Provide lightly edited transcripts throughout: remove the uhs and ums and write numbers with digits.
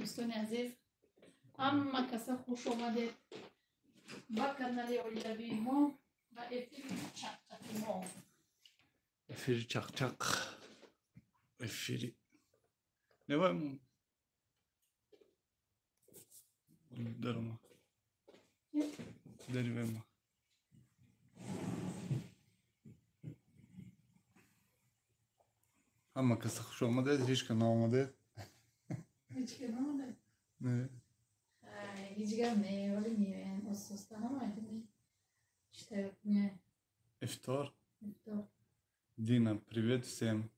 دوستان عزیز، همه کسا خوش آمدید با کانال اولوی ما و افیر چقچق ما. افیر چقچق افیری نوایم درما دریم همه کسا خوش آمدید. هیچ که نامدید. هیچ که نامدید؟ نه هیچ گم نه ولی میوین اساستا نامدید. چطور نه؟ افطار Dina, привет всем.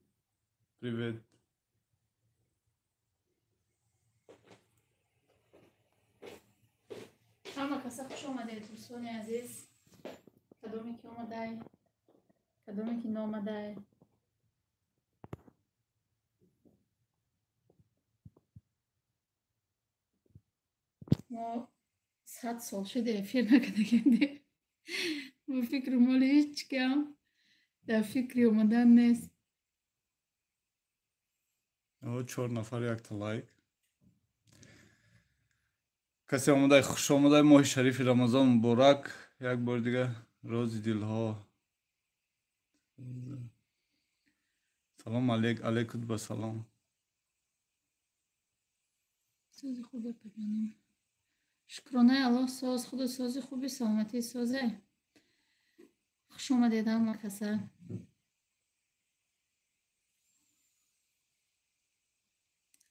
Привет. همه کسا خوش آمدید دوستان عزیز. کدومی که آمده کدومی که نامده. ما 100 سال شده افیر نکردیم. ما فکر مال هیچ کم در فکری اومدن نیست. 4 نفر یک تا لایک. کسی آمده خوش آمده. ماه شریف رمضان مبارک. یک بار دیگه روز دلها. سلام علیکم با سلام. سازی خوبه ببینیم. شکرانه الله ساز خود سازی خوبی سلامتی سازه. خوش آمدید همه کسا.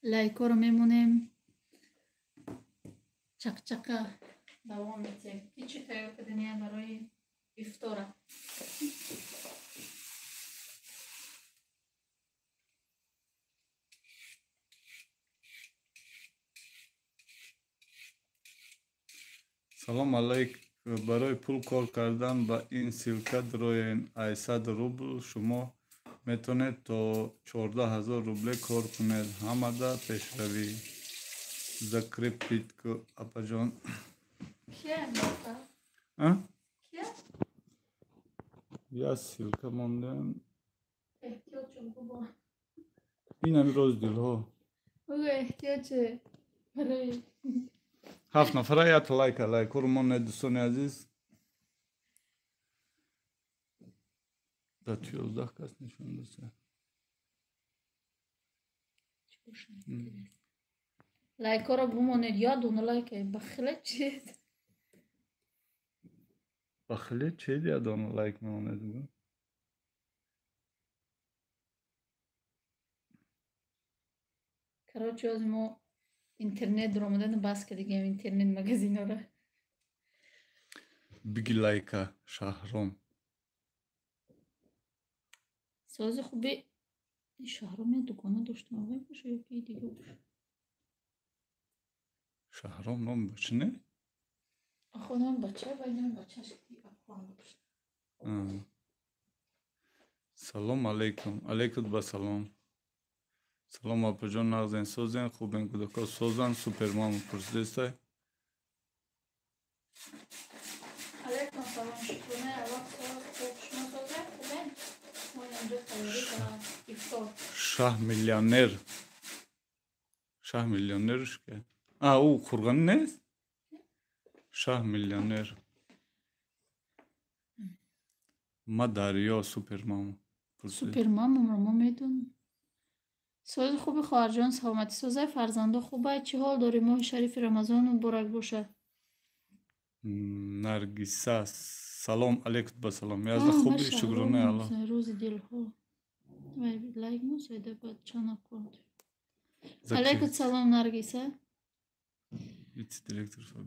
لایکا رو میمونیم. چقچقه دوام میتیم. هیچی تیار کردنیه برای افطاره. سلام علیکم. برای پول کار کردن با این سیلکت روی 800 روبل شما میتونید تا 14,000 روبل کار کنید. همه پیشروی. زکریپیت که اپا جان. کیه موقع؟ کیه؟ یا سیلکه موندن. احتیاج بابا. این همی روز دل ها. بگو احتیاج برای 7 نفره یا تا لایک رو من دوستان عزیز. دا 12 کس نشون دسته. لایک ها رو بمانید. یادونه لایک بخیله چید. بخیله چید یادونه لایک میماند. کراچی از ما اینترنت در آمدن بس که دیگه اینترنت مگزین ها را بگی لایکا شهرام. سازی خوبی شهرام یه دکانه داشتم آقای باشه یا که دیگه باشه. شهرام نام باشه نه؟ خودم بچه باید نام بچه شکلی افغان باشه. سلام علیکم با سلام. سلام اپا جان نغزین سازین خوبین کدکا سازن سوپرمان پرسیسته. علیکم سلام شکرونه الله ساز خوب شما سازه خوبین. ما اینجا خیلی کنم افطار. شه میلیونرش که او خورگان نیست؟ شه میلیونر. ما دریا سوپرمان سوپرمان رو ما میدون. ساز خوبی خواهرجان سلامتی سازه فرزنده خوبه. چی حال داری؟ ماه شریف رمضان مبارک باشه. نرگیسه سلام علیکم با سلام. یازده خوبی شکرانه الله. روز دل ها لایک نسایده باید چند کنید. علیکم سلام نرگیسه.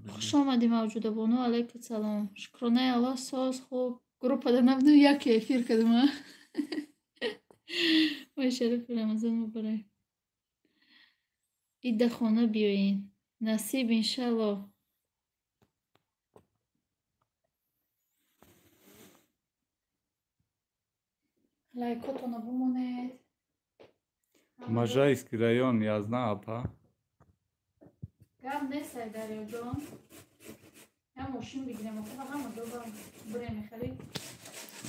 خوش آمدی موجوده بانو. علیکم سلام شکرانه الله ساز خوب. گروپ ده نبودم یکی افیر کدم ماه شریف رمضان مبارک. ایده خانه بیاین نصیب انشالله. لایکاتونو بمونید. Можайский район, я знаю, апа. گم نیست دریا جان. یا ماشین بگیریم اخواه همه دوباره برای میخرید.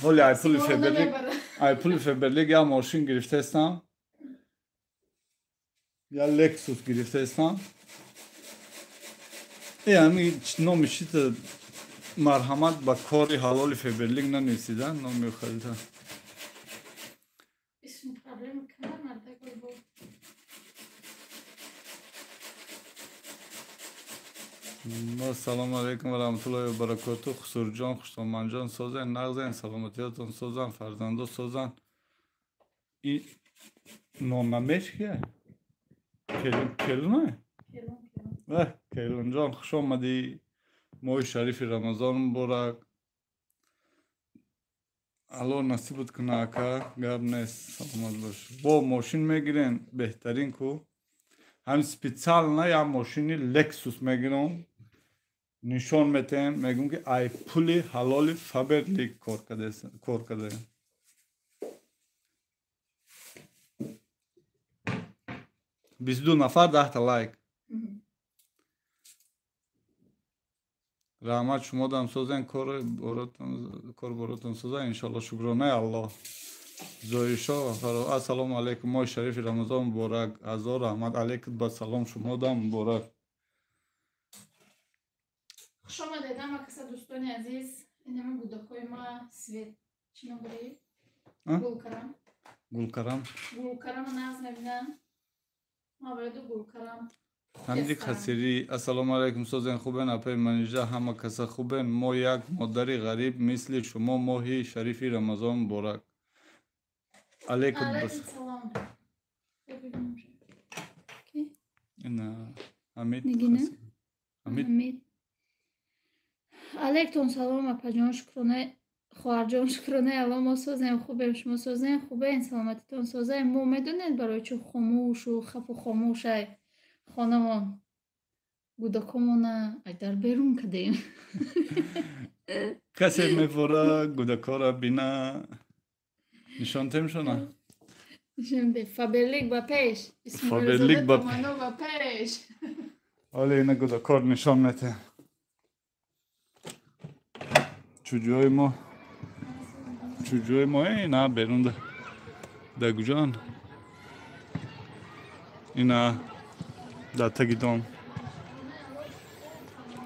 ولی ای پول فبرلیگ یا ماشین گرفته استم یا لکسوس گرفته استم. یعنی نام چیت مرحمت با کاری حلال فبرلیگ ننویسیدن نام میخریدن. اسم پرابلم کمر مرده بود. سلام علیکم و رحمت الله و برکاته. خسرو جان، خوشتومن جان، سازن نغزن، سلامتیاتون سازن، فرزندو سازن. این نامش کیه؟ کلونه؟ کلون جان خوش آمدی. ماه شریف رمضان مبارک. الله نصیبت کنه اکا، گرم نیست، سلامت باش. با ماشین میگیرین بهترین کو هم سپیڅال نه یا ماشینی لکسوس میگیرم نشان میتیم میگم که ای پولی حلالی فبرلیگ کار کرده. 22 نفر 10 تا لایک. رحمت شما دم سازن کار براتون سازن انشالله. شکرانه الله. زایشا السلام علیکم. ماه شریف رمضان مبارک. هزار رحمت علیکم با سلام شما دم مبارک. خوش آمدید همه کسا دوستان عزیز. این همه بودکای ما سوید چی نمبری؟ گلکرم. گلکرم ناز نبینم. ما باید گلکرم. حمدی خسیری السلام علیکم. سازن خوبن اپای منیجه همه کسا خوبن. ما یک مادری غریب مثل شما ماهی شریفی رمضان مبارک. علیکم سلام. نه حمید حمید علیکم سلام اپا جان شکرانه خواهر جان شکرانه الان ما سازیم خوبیم شما سازیم خوبه این سلامتیتون سازیم. ما میدونید برای چه خاموش و خف و خاموش های خانه ما گودکامون ای در بیرون کدیم. کسی میفوره گودکا را بینه نشان تیم شونه نشان فبرلیگ با پیش فبرلیگ با پیش حالا اینه گودکار نشان میتیم. چجوی ما اینا بیرون ده گوجان اینا ده تگیدان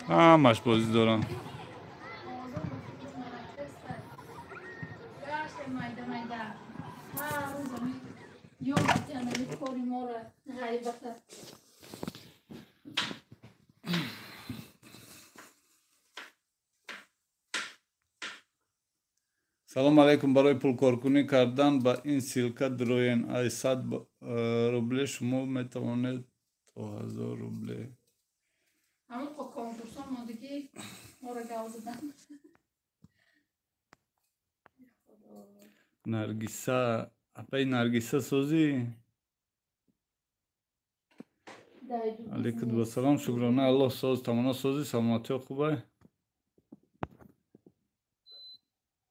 همش بازی دارن. سلام علیکم. برای پول کارکنی کردن با این سیلکا دروین ای 100 روبل شما میتوانید تا 1000 روبل. همون با کنکورسان ما دیگه ما را گاو زدن. نرگیسا اپای نرگیسا سوزی علیکم و سلام شکرانه الله. ساز تمانا سوزی سلامتی خوبه.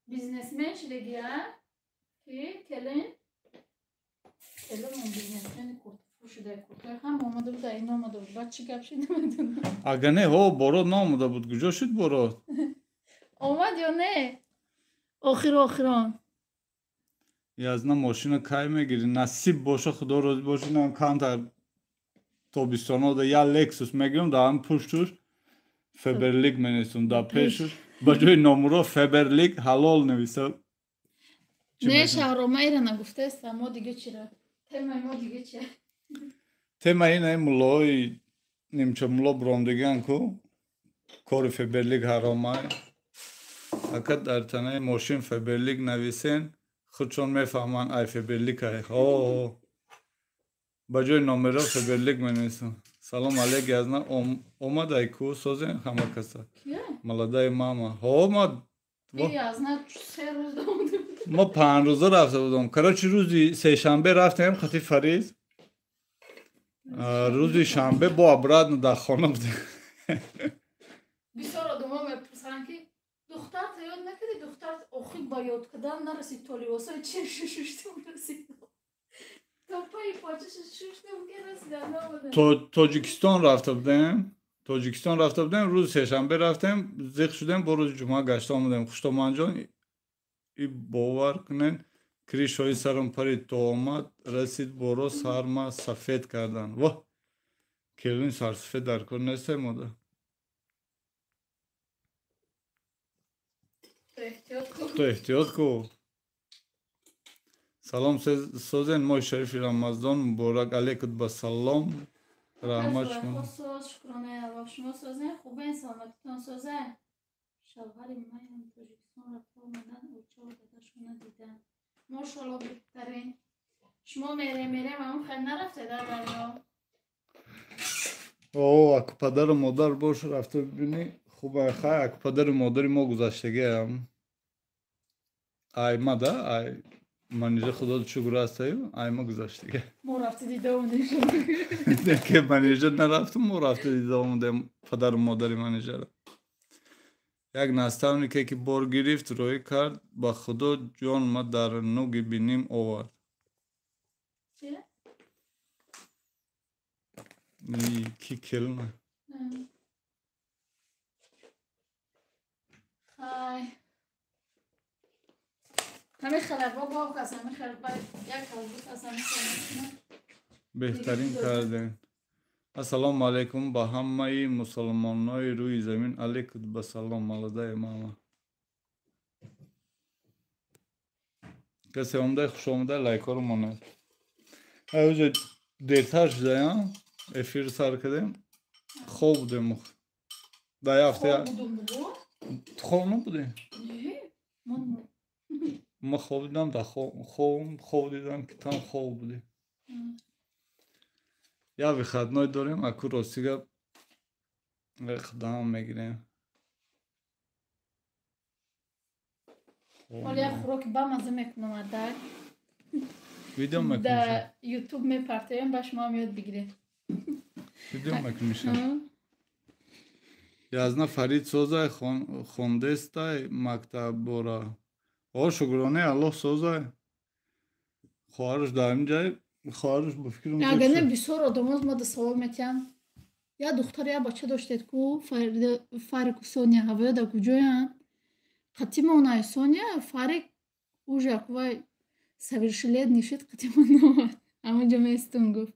بیزنسمن شدگی ها که کلین اون بیزنسمن کورت شده کورت هم آمده بود این آمده بود بعد چی گپ شد نمیدونم. اگه نه ها بارات نامده بود کجا شد بارات؟ آمد یا نه؟ آخران یزنا ماشین کای میگیری نصیب باشه خدا راضی باشه نه کانتر تابستانا دا یا لکسوس میگیرم دا هم پشتش فبرلیگ مینویسم دا پیشش با جای نمره فبرلیگ حلال نویسم. نه شهرامه ایره نگفته است ما دیگه چیره تمای ما دیگه چیه؟ تمای اینه ملای نیمچه ملا براندگان کو کار فبرلیگ حرامه اکد در تنه ماشین فبرلیگ نویسین خودشون میفهمن ای فبرلیگ های با جای نمره فبرلیگ مینویسم. سلام علیک یزنا اومد ای کو سازین همه کسا ملادای ماما ها ما یزنا 3 روز دومده ما 5 روزه رفته بودم کراچی. روزی سه شنبه رفتیم خطی فریز روزی شنبه با ابراد در خانه بودیم. بسیار آدم ها میپرسن که دختر تا یاد نکردی دختر آخی با یاد کردن نرسید تالی واسه چه ششتم رسید تا پای پاچش ششتم که رسید. تاجیکستان رفته بودیم روز سه شنبه رفتیم زیخ شدیم با روز جمعه گشت آمدیم. خوشتومن جان ای باور کنین کریش های سرم پرید تا آمد رسید برو سرما سفید کردن. واه کلین سر سفید در کار نیسته ماده تو احتیاط کو. سلام سوزن ماه شریف رمضان مبارک علیکم با سلام رحمت شما. سوز شکرانه الله شما سوزن خوبه سلامتتان سوزن. شوهر من تاجیکستان رفته اومدن اوچه داداشونه دیدن. ماشاءالله بهترین. شما میره و اون خیلی نرفته در دریا. اوه اکو پدر و مادر باش رفته ببینی خوبه. خیلی اکو پدر و مادری ما گذشتگی هم ای ما ده ای منیجه خدا شکر هستیم ای ما گذشتگی ما رفته دیده اومدیم که منیجه نرفتم ما رفته دیده اومدیم پدر و مادری منیجه را. یک نستانی که بار گرفت روی کرد با خدا جان ما در نوگی بینیم آورد. چیه؟ کی کلمه خای همه خلبا با کس همه خلبا یک کلبوت از همه خلبا بهترین کردن. السلام علیکم با همه مسلمانای روی زمین علیکم بسلام مالده ماما. کسی آمده خوش آمده لایک رو ماند. اوجه دیرتر شده یا افیر سر کردیم خوب بودیم ده هفته خوب نبودیم ما خوب دیدم ده خوب دیدم که تام خوب بودیم. یا به خدمت داریم اکو راستیگه اقدام میگیریم. ولی خوراک با مزه میکنم ادک ویدیو میکنم در یوتیوب میپرتیم باش ما میاد بگیریم ویدیو میکنم یازنا فرید سوزای خونده استای مکتب بورا او شکرانه الله سوزای خواهرش در اینجای خواهرش با فکرم اگر نه بسیار آدم از ما ده سوال میتیم یا دختر یا بچه داشتید که فرق سونیا هوای در کجایم قطعی اونای سونیا فرق اوژه که совершили نشید قطعی نمید اما جا میستون گفت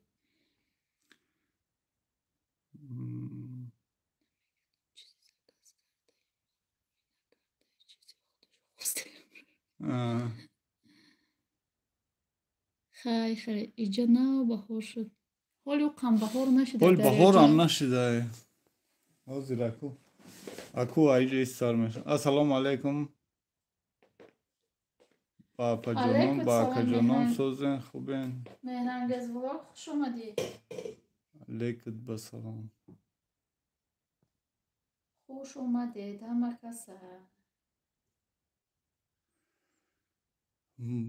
خیلی ایجا نه بهار شد حالی او قم بهار نشده حال بهار هم نشده آزی رکو اکو ایجا استار میشه. السلام علیکم باپا جانم باکا جانم سوزن خوبین مهرنگز بلوگ خوش آمدی علیکم بسلام خوش اومدید همه کسه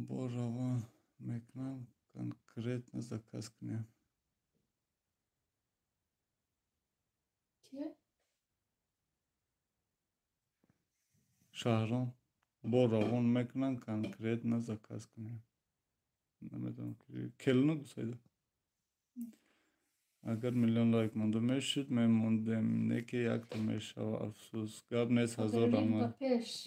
با روان میکنم کنکریت نزکست کنیم که؟ شهران با روان میکنم کنکریت نزکست کنیم نمیدونم کلنو گسایده اگر میلیون لایک مونده میشد میموندم نکه یک تا میشه و افسوس گاب نیست هزار رحمت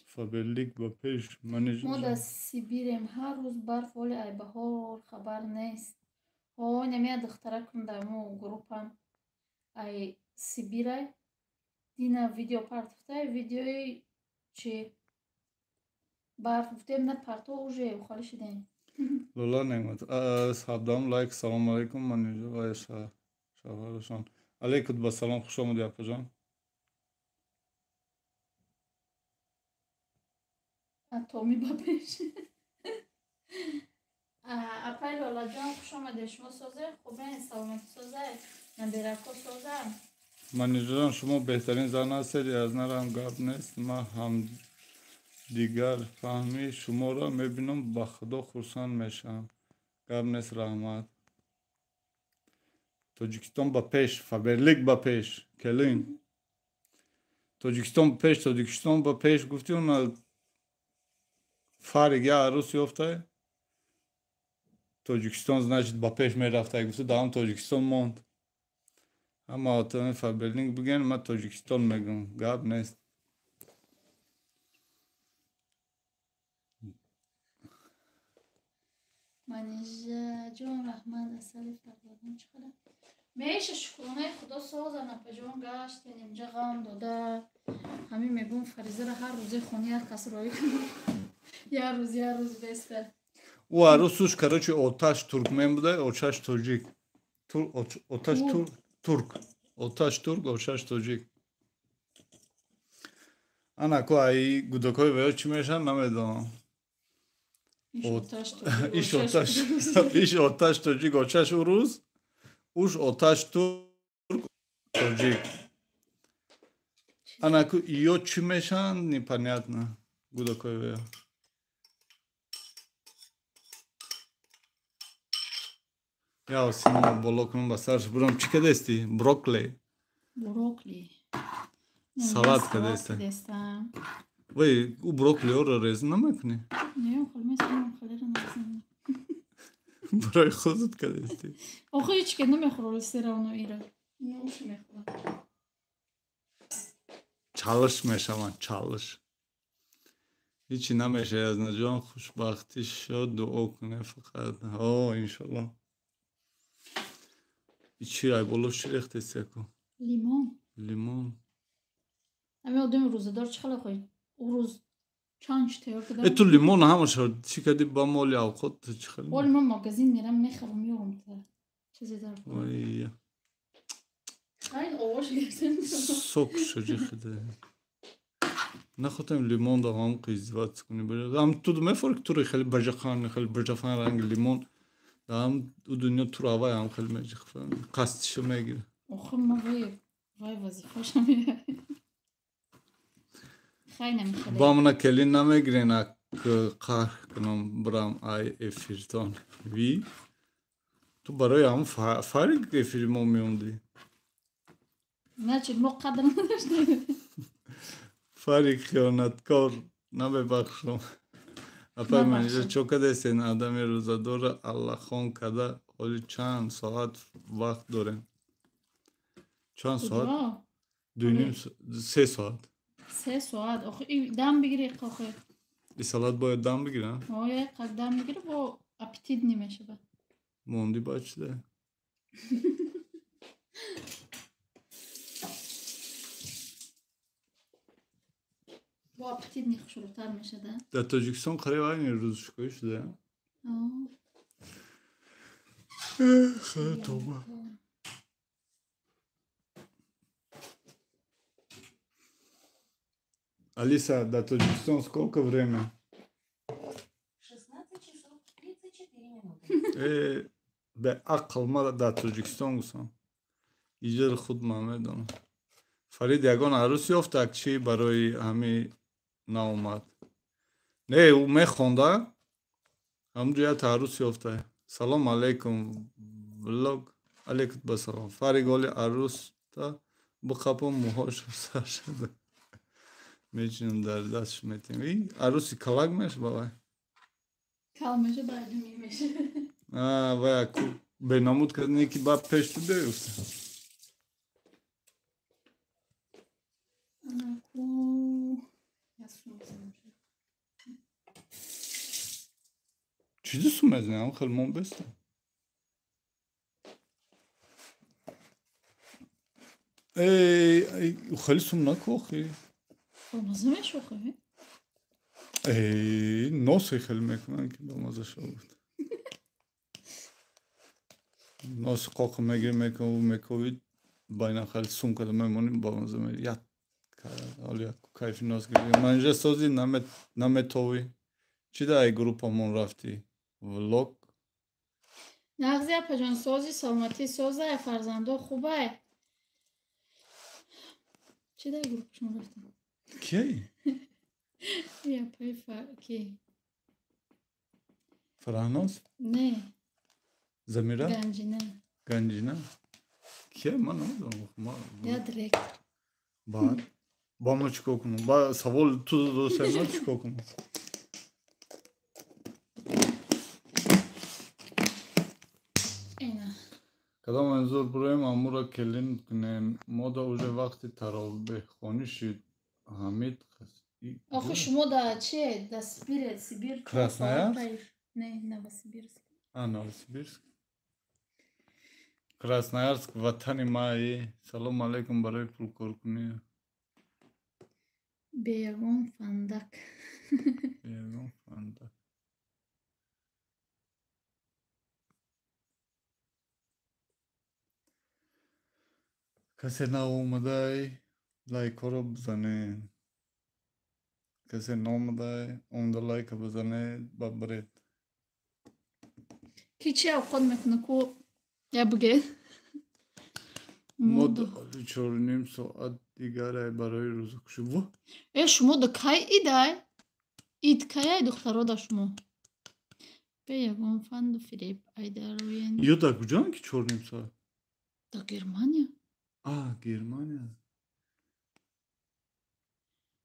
فبرلیک با پیش ما در سیبیریم هر روز برف ولی ای بهار خبر نیست ها نمیاد دختره کنده مو گروپم ای سیبیره دینا ویدیو پرتفته ویدیوی چی برف بودیم نه پرتو اوژه و خالی شدیم لولا نعمت اصحابدام لایک سلام علیکم من اینجا شهرشان علیکم با سلام خوش آمدی اپا جان اتمی با پیش اپای لالا جان خوش آمده شما سازه خوبه سلامت سازه من بیرکو سازه من اینجا شما بهترین زن هستید از نرم گرد نیست ما هم دیگر فهمی شما را میبینم با خدا خرسند میشم گرد نیست رحمت تاجیکستان با پیش فبرلیک با پیش کلین تاجیکستان با پیش گفتی اون فرق یا عروس یافته تاجیکستان значит با پیش میرفته گفتی دام تاجیکستان موند اما آتان فبرلیک بگن ما تاجیکستان میگم گاب نیست منیجه جان رحمت اصلی فردادن چقدر میشه شکرانه خدا سازن اپا جان گشت اینجا غم داده همین میگون فریزه را هر روزه خونی هر کس رایی کنم Я روز بسته. او عروسش короче آتش ترکمن بوده آتش تاجیک آتش ترک آتش ترک آتش تاجیک انا کو ای گودکای ویا چی میشن نمیدونم ایش آتش تاجیک آتش روز اوش آتش ترک تاجیک انا کو ایو چی میشن непонятно گودکای ویا یا سینما بالا کنم با سرش برم چی کدستی؟ بروکلی سالاد کدستی وای او بروکلی ها رو ریز نمیکنی؟ نه خیلی مثلا خیلی رو نمیزنم برای خودت کدستی آخه هیچ که نمیخوره سیرانو ایره نوش میخوره چالش میشه من چالش هیچی نمیشه از نجان خوشبختی شد دعا کنه فقط انشالله چی رای بولوش ریختی سکو لیمون همه آدم روزدار چه خیلی خوی او روز چانش تیار کدام تو لیمون همه شد چی کدی با مولی او خود چی خیلی ولی من ماگزین میرم میخرم میارم تا چیزی دار کنم این آواش گرسن سوک شجی خیده نخواستم لیمون دا هم قیزوات کنی بره هم تو دو میفرق توری خیلی برجخان رنگ لیمون دا هم دنیا تو روای هم خیلی میجخ قصدشو میگیره آخه ما وای وظیفه شمیه خیلی نمیخواد با منا کلی نمیگیرین اک قهر کنم برام افیرتان وی تو برای هم فرق افیر ما میوندی نه چی ما قدر نداشتیم فرق خیانتکار نببخشم اپر منیجه چوکه دیستین آدمی روزادور الله خون کده حالی چند ساعت وقت داریم چند ساعت؟ 3 ساعت 3 ساعت آخه این دم بگیره آخه این سالات باید دم بگیرن؟ آیا قد دم بگیره با اپیتید نمیشه با موندی بچه با اپیتید نخشورتر میشه ده در تاجیکستان قریب این روزشکایی شده خیلی توبه Алиса, до Таджикистана сколько время? 16 часов 34 минуты. به عقل ما در تاجیکستان گفتم ایجاد خود میدونم فرید یگان عروس یافت چی برای همین ناومد نه او میخونده همونجا یه عروس یافته سلام علیکم ولوگ علیکم بسلام فرید گالی عروس تا بخپم موهاش سر شده میچینم در دستش میتیم این عروسی کلاک میشه بابا کل میشه بعدی میشه و به نامود کردنی که باید پیش تو بیفته چیزی سو مزنه هم خیلی من بسته خیلی سوم نکو خیلی مزه میشه خیلی ناسه خیلی میکنن که با مزه شو بود ناس قاقه میگیره میکنه و میکوید باید خیلی سوم کده میمونیم با مزه میگه یاد حالی کیفی ناس گیره من اینجا سازی نمیتوی چی در ای گروپ همون رفتی؟ ولوگ؟ نغزی اپا جان سازی سلامتی سازه فرزنده خوبه چی در گروپشون رفتیم؟ کی؟ یا پای کی؟ فرهناز؟ نه زمیره؟ گنجینه کیه من نمیدونم یا دریک بعد با ما چیکار کنم با سوال تو دو سه چیکار کنم اینا کدام منظور برایم امورا کلین کنن ما دا اوجه وقتی تراویح خانی شد حمید آخه شما دا چیه؟ دا سیبیر کراسنایرسک؟ نه با سیبیرسک نووسیبیرسک کراسنایرسک وطن مایی سلام علیکم برای پول کار کنی Beyagon fandak. Beyagon fandak. کسی ناومده لایک‌ها رو بزنه. کسی ناومده اون لایک بزنه ببرید. Kiçi avukot mekunu ku ya bugün. ما Modu. 4.5 ساعت دیگر برای روز شو. Şumo da kay iday. İd kayay doktora da şumo. Beyagon fandu Filip Aydaroyen. یا در کجا که 4.5 ساعت؟ Da Germanya. گرمانیا.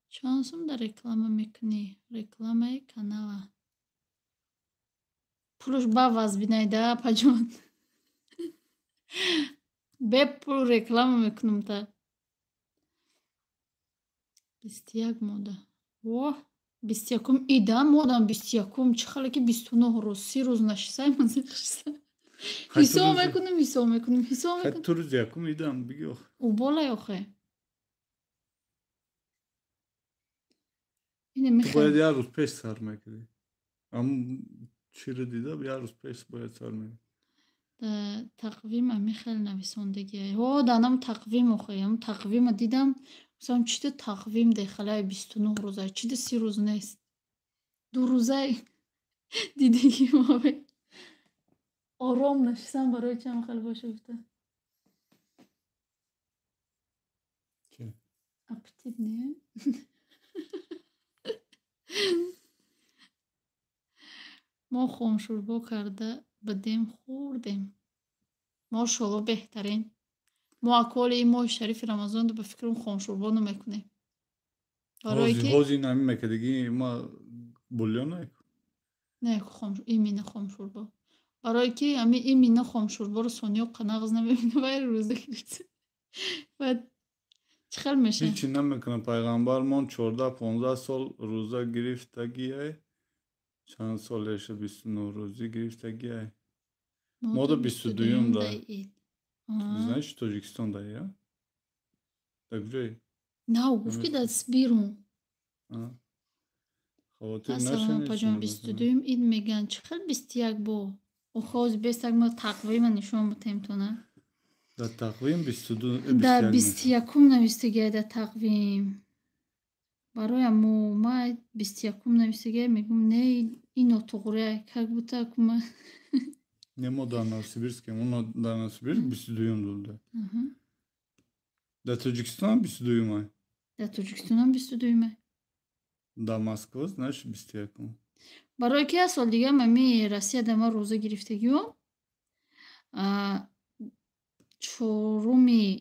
Şansım da reklama mekuni. Reklamay kanala. Puluş bavaz binayda pajon. Be pul reklama mekunum ta. Bistiyag moda. Oh. Bistiyakum ida modan bistiyakum. Çıkalı ki 29 roz. 3 roz naşısay mı zıkışsa. Hiso mekunum. Hiso mekunum. Hiso mekunum. حتی روز یکم ایدم بگو. Ubola yok he. Yine تو باید Michael. یه روز پیش سرمایه کنی. اما چی رو دیدم یه روز پیش باید سرمایه. Da takvim Michael navisondagi. Ho danam takvim o'qiyam. Takvim didam. Misol chida takvim de xalay 29 roza. Chida 3 roz nest. 2 rozay didagim abi. Orom nashsam baroy cham xal boshi gufta. چی؟ Appetit ne? ما خمشوربا کرده بدیم خوردیم. ماشاءالله بهترین. ما اکل این ماه شریف رمضان رو به فکرم خمشوربا نمیکنیم. برای که حوزی نمی مکدگی ما بولیون نکن. نه این مینه خمشوربا. برای که همین این مینه خمشوربا رو سونیا قناغز نمیبینه باید روزه گرفته. بعد چخل میشه؟ هیچی نمیکنه پیغمبر من 14-15 سال روزه گرفتگیه. چند سالشه 29 روزی گرفتگیه. ما da 22'yum da. Знаешь, Таджикистандayım ya. Так же. نه گفتی دست بیرون. خاطر مثلا پاجام 22'yum اید میگن چخل 21 با او خواهد 21 ما تقویم نشون بتیم تو نه در تقویم 22 در 21 نویستگی در تقویم برای ما 21 نویستگی میگم نه اینو توغره که بوده کما не мо در نوسیبیرسک اونو در نوسیبیرسک 22'yum doldu. در Таджикистан 22'yum. در تاجیکستان هم 22'yum. در مسکو знаешь 21. برای که از سال دیگه من روسیه در ما روزه گرفتگیو 4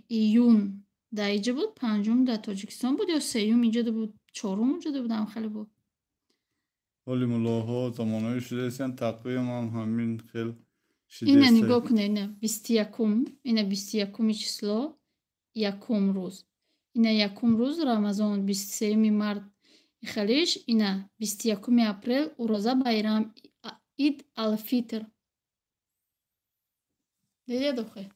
ایون در اینجا بود 5 در تاجیکستان بود یا 3 اینجا بود 4 اونجا بود هم خیلی بود. ولی ملاها زمانهایی شده هستن تقویم هم همین خیلی شده اینه نگاه کنه اینه 21 اینه 21 چسلو یکم روز اینه یکم روز رمضان 23 مرد خلیش اینه 21 اپریل و روزه بایرام اید الفیتر دیگه دوخه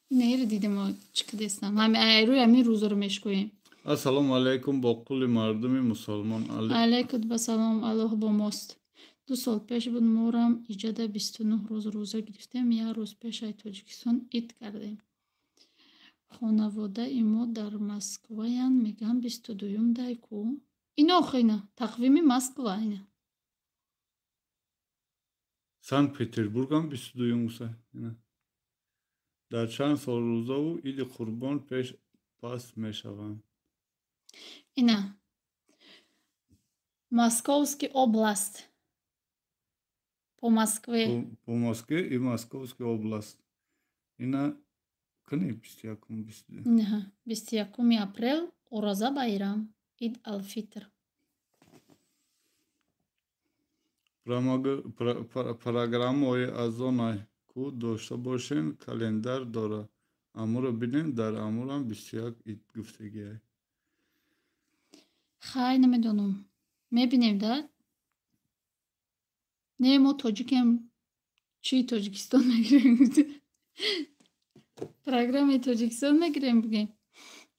اینه رو دیدم ما چکده استم همه روی همین روز رو مشکویم. السلام علیکم با کل مردم مسلمان. علیکم با سلام الله با ماست. 2 سال پیش بود مورم ایجاد 29 روز روزه گرفتیم. یه روز پیش ای تاجیکستان اید کردیم. خانواده ایما در مسکوین میگم 22 دایکو اینا آخینه تقویم مسکوه اینه سن پتربورگ هم 22 موسه در چند سال روزه و اید قربان پیش پس میشوند. اینه Московский область по Москве. По Москве и Московская область. Ина кни 21. 21 апрел Ороза байрам Ид алфитр. Программой аз онай ку дошта бошен календар дора. Амуро бинен дар амурам 21 ид гуфтагиай. خیلی نمیدونم میبینیم در نه ما تاجیکم چی تاجیکستان میگیریم پروگرام تاجیکستان میگیریم بگیم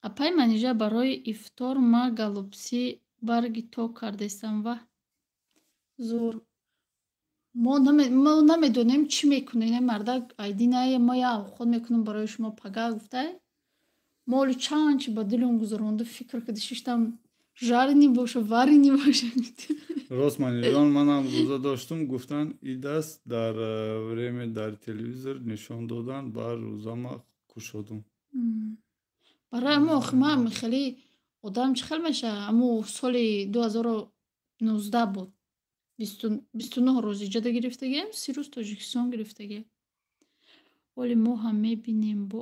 Апай манижа барои ифтор ма галупси барги ток кардестам ва зур. мо намедонем чӣ мекунем. Ин марда айдинае мо я овхот мекунем барои шумо пага гуфтае. Мо оли чанд чӣ ба дилам гузаронда фикр карда шиштам жарини боша варини боша. Рост манижон манам рӯза доштум гуфтан и даст дар время дар телевизор нишон додан ба рӯза ма кушодум. Барои мо охи ман хеле одам чӣ хел меша. Аму соли 2019 буд. 29 рӯз иҷода гирифтагием, 30 рӯз Тоҷикистон гирифтагием. Оли мо ҳам мебинем бо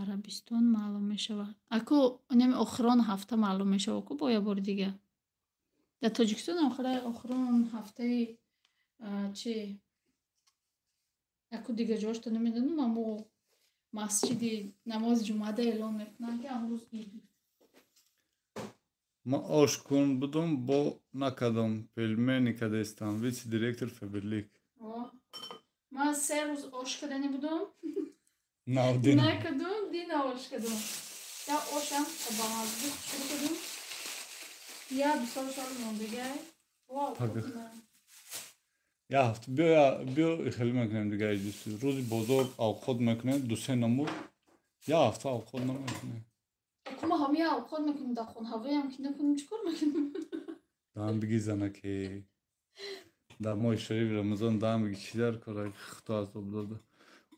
Арабистон маълум мешава. Аку нами охирон ҳафта маълум мешава ку бо я бори дигар. Дар Тоҷикистон охирон ҳафтаи чи аку дигар ҷоашто намедонам. Аммо масҷиди намози ҷумъада эълон мекунанд ки амрӯз ид. Ма ошкун будум бо накадам пелмени кадестам вице-директор Фаберлик. Ман 3 рӯз ош кадани будум. Навдин. Накадум, дина ош кадум. Я ошам ба мазбуқ шурӯъ кадум. Я 2 сол мондагай. Вау. Я ҳафта биё хеле мекунем дигар ҷуси. Рӯзи бозор овқот мекунем 2-3 намуд. Я ҳафта овқот намекунем. Ма ҳамия овқот мекунем дар хонҳавоям ки накунем чӣ кор мекунем? Даам биги занаке. Дар моҳи шарифи Рамазон даам биги чӣ дар кора худо азоб дода.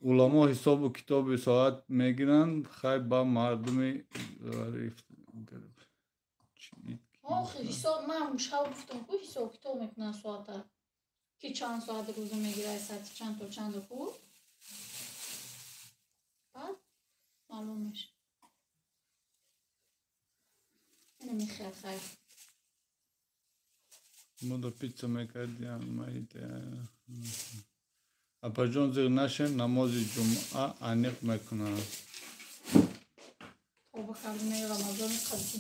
Уламо ҳисобу китоби соат мегиранд хай ба мардуми охи ҳисоб ман шав гуфтам ку ҳисоб китоб мекунам соата. Ки чанд соат рӯза мегирад, соати чанд то чанд ку? Баъд маълум меша. Ина мехел хай. мо да пицца мекардиам майда. Апаҷон зиғ нашен намози ҷумъа аниқ мекунад. Тоба кардинаи Рамазони қабли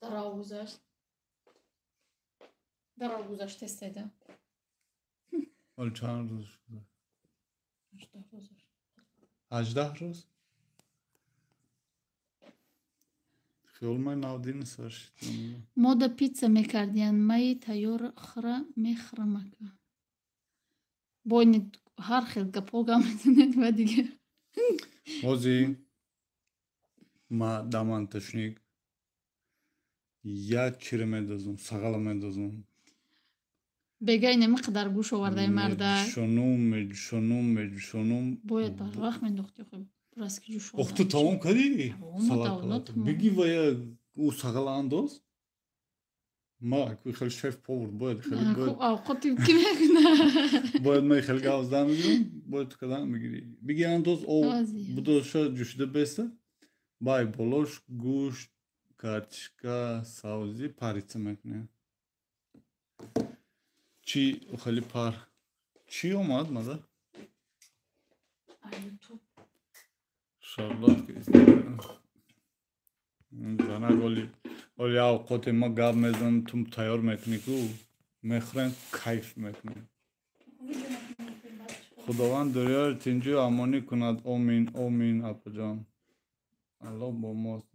дарав гузашт. Дарав гузашт тестеда. Ҳол чанд рӯз шуда? 18 рӯз. 18 рӯз? хиёлмай навдин саршитам. Мода пицца мекардиан майи тайёр хира мехрамака. Бойни ҳар хел гапо гамедунед ва дигар. Ҳози ма даман ташник як чиро медозам, сағала медозам. Бегай нема қадар гӯш овардаи марда. Медшонум. Бояд бар вақт мендохти хуб. Раски ҷӯш. Ох ту тамом кардӣ? Биги ва як ӯ сағала андоз. Ма ку хел шеф повар бояд хеле бояд. Авқоти ки мекуна. Бояд ма хел гавзда мегирам, бояд кадан мегири. Биги андоз о будоша ҷӯшида беста. Бай болош гӯшт, картишка, савзи парица мекунем. Чи хеле пар. Чи омад мада? YouTube. Шарлот занак оли авқоте ма гап мезанам тум тайёр мекунӣ ку мехӯрем кайф мекунем. худованд дунёи тинҷу амонӣ кунад. Омин омин апаҷон. Аллоҳ бо мост.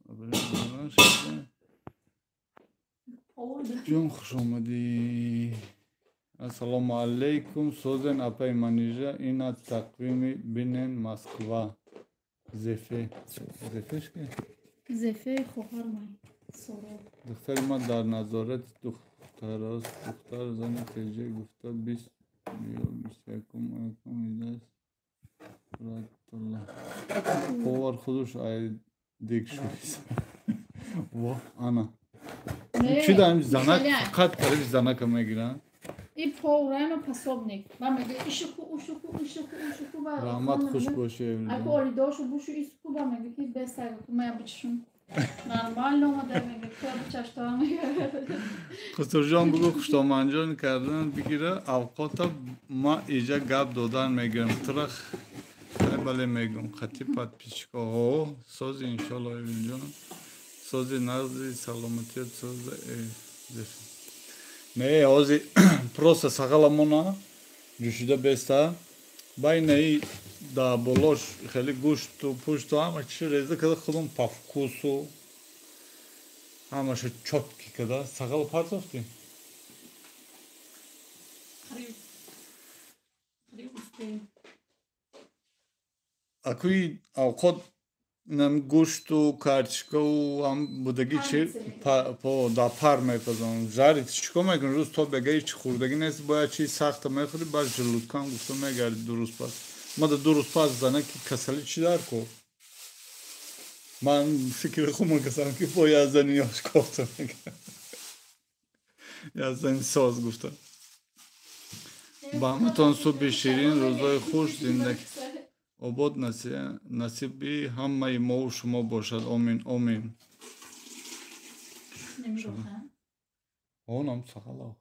ҷон хуш омадӣ. Ассалому алайкум. Созен апаи манижа ина тақвими бинен Москва. Зефе хоҳар ман. духтари ман дар назорати духтараст. Духтар зани теҷа гуфта 21 повар худуш айдекшуис. Во ана чӣ дар занак фақат тариfi занака мегиранд. И поврайма пособник. Ман мега ишуку ушуку ушуку ушуку ба. Раҳмат хуш бошӣ. Аку оли дошу бушу иску ба мега ки бестага ку мая бичшум. Нормально омада мега ку бичашта мега. Хусурҷон бугу хуштоманҷон кардан бигира авқота ма иҷа гап додан мегирам. Турах бале мегум хати подписчика. О сози иншаллоҳ Эвилҷон. Сози нағзи саломатият соза не ози просто сағаламона ҷӯшида беста байнаи да болош хеле гӯшту пушту ҳама чӣ реза када худам по вкусу ҳамаша чотки када сағал партофтӣ. Акӯи авқот нам гӯшту картишкаву ам будагӣ чи да пар мепазам. Жарит чикор мекунӣ рӯз то бегаи чи хӯрдагӣ нест бояд чи сахта мехӯрӣ баъд желудкам гуфта мегарди дуруст пас. Мада дуруст пас зана ки касали чи дар ко. Ман фикри худ мекасам ки бо яздани ёш кофта мекарам. Яздани соз гуфта. Ба ҳаматон субҳи ширин, рӯзҳои хуш, зиндаги обод насиби ҳамаи мову шумо бошад. Омин, омин. Онам сағалав.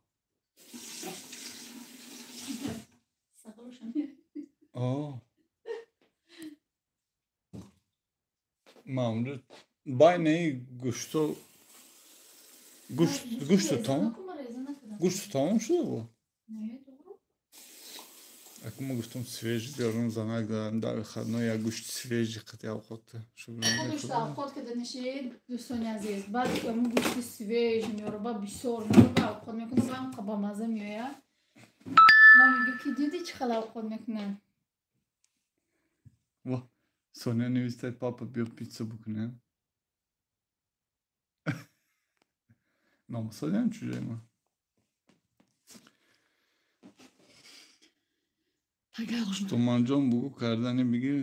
Мамрӯ байнаи гӯшто тамом шуда бо. Ако ма гуфтам свеж биёрам занак дар хадно як гӯшти свежи қати авқот гӯшти авқот ки данишед дӯстони азиз баъд ки мо гӯшти свеж меёра ба бисёр меёра ба авқот мекунам ба ам ба маза меояд. Ма мегӯ ки диди чӣ қадar авқот мекунад. Ва Соня навистад папа биё питса бикунем. Намасадем чужой ма. Туманҷон бугу кардани бигир.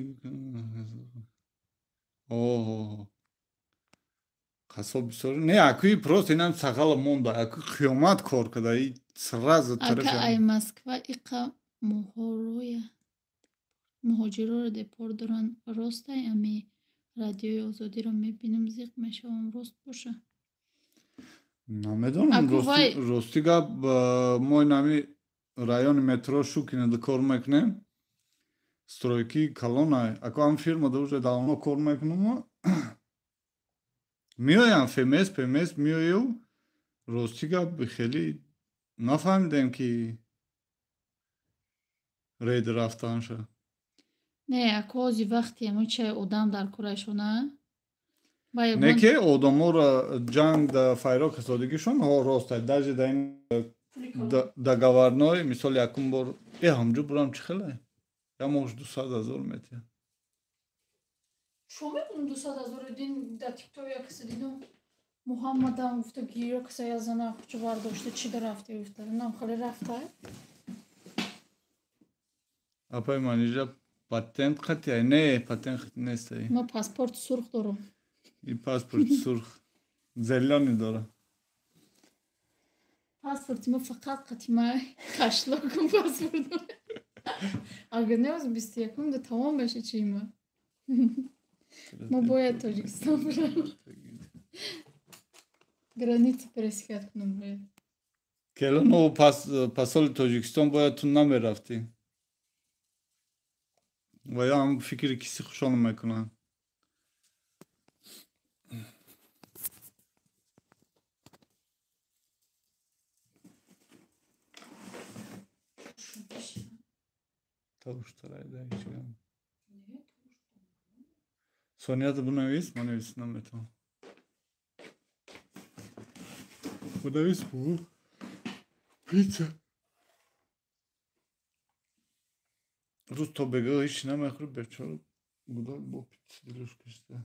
Қасоб бисёр. Не, акӯи просто инам сағала монда. Акӯ қиёмат кор када. И сразу тараф. Ака ай Москва иқа муҳороя. Муҳоҷироро депор доранд. Ростай ами радиои озодиро мебинам зиқ мешавам. Рост боша. Намедонам рости гап мо нами райони метро Шукинода кор мекунем. Стройки колонай. Ако ам фирмада уже давно кор мекунам. Миоям ФМС миояв. Рости гап хеле нафаҳмидем ки рейд рафтанша. Не, ако ози вақти ҳамон чай одам дар корашона. Не ки одаморо ҷанг да файро касодагишон ростай даже да ин договорной мисоли якум бор ҳамҷо бурам чӣ хеле я мош 200,000 метия. Шо мекунам 200,000 дин да тикток я каси дидум Муҳаммадам гуфта гиро каса я зана куча бардошта чӣ да рафта гуфта. Нам хеле рафта. Апай манижа патент қатия не патент нест. Ма паспорт сурх дорам. И паспорт сурх зелёни дора. Паспорти ма фақат қати ма кашлокум паспорт дора. Агар не аз 21 да тамом беша чӣ ма. Ма бояд Тоҷикистон бурам. Граница пересекат кунам бояд. Келоно пасоли Тоҷикистон бояд ту намерафтӣ. Ва я ҳам фикри киси хушон мекунам. Сонята бинавис, ман навис наметавонам. Бинавис бугу. Питса. Рӯз то бегаҳ ҳеч намехӯрӣ бечора будак бо питса дилаш кашида.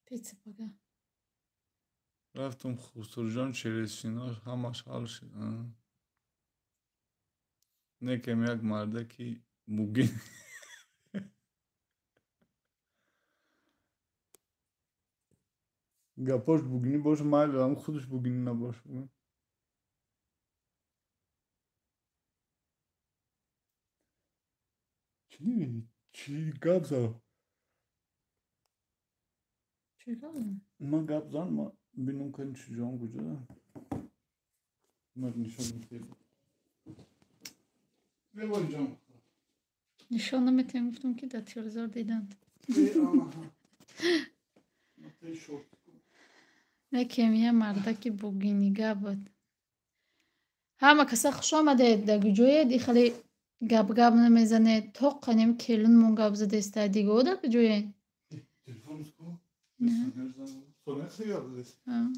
Питса бага. Рафтам Хусурҷон Челесино ҳамаш ҳал шуд. Некем як мардаки бугин. Гапош бугинӣ боша майли ҳам худаш бугинӣ набоша. Чӣ гап зад? Чӣ гап зад? Ман гап зад ма бинам кани чуҷон куҷода. Мак нишон метем. Левонҷон. Нишон наметем гуфтам ки дар телевизор диданд. Некем я мардаки бугини гап буд. Ҳама каса хуш омадед дар куҷоед и хеле гап намезанед то қанем келунмон гап задеста диго дар куҷоед. Телефон نه.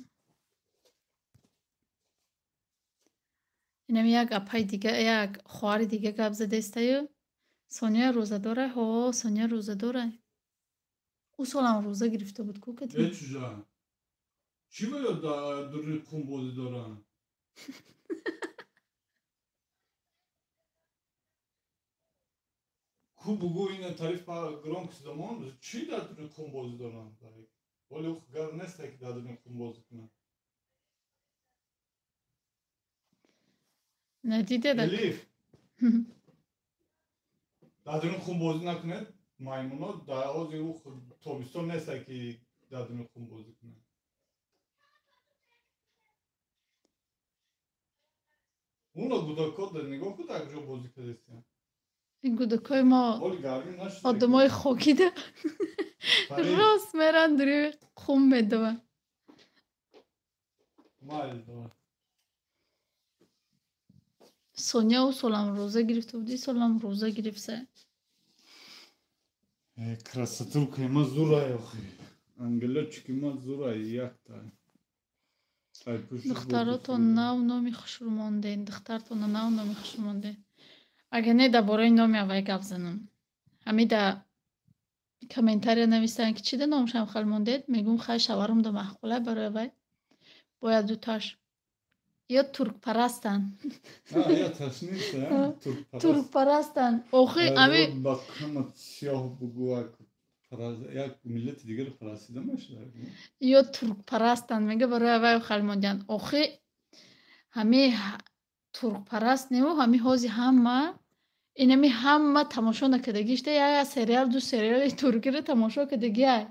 اینم یک اپای دیگه یک خوار دیگه گپ زده استایو سونیا روزه داره ها سونیا روزه داره او سالم روزه گرفته بود کو کتی چجا چی باید در کم بازی دارن کو بگو این تعریف با گرام کسی دمان چی در کم بازی دارن ولی او گر نسته که در کم بازی کنن ندیده ده الیف در کم بازی نکنه مایمونا در آز او تابستان نسته که در کم بازی کنن اونا گوداکات در نگاه کد اگرجا بازی کردستیم این گودکای ما آدمای خوکی ده راست میرن دوری خون میدوه سونیا او سالم روزه گرفته بودی سالم روزه گرفته красотулка има зурай охи ангелочки има зурай якта دختراتون نو نامی خوش رو موندین دخترتون نو نامی خوش رو موندین اگه نه در بارای نامی اوای گپ زنم همی در کامنتاری نویستن که چی ده نامشم خیلی موندید میگم خیلی شوارم ده محقوله برای اوای باید دوتاش یا ترک پرستن یا تاش نیست ترک پرستن اوخی امی با کمت سیاه بگو یک ملت دیگر پرستیده میشه یا ترک پرستن میگه برای اوای خیلی موندین اوخی همی ترک پرست نیو همی حوزی همه اینمی همه تماشا نکدگیشته یا سریال دو سریال ترکی رو تماشا کدگی های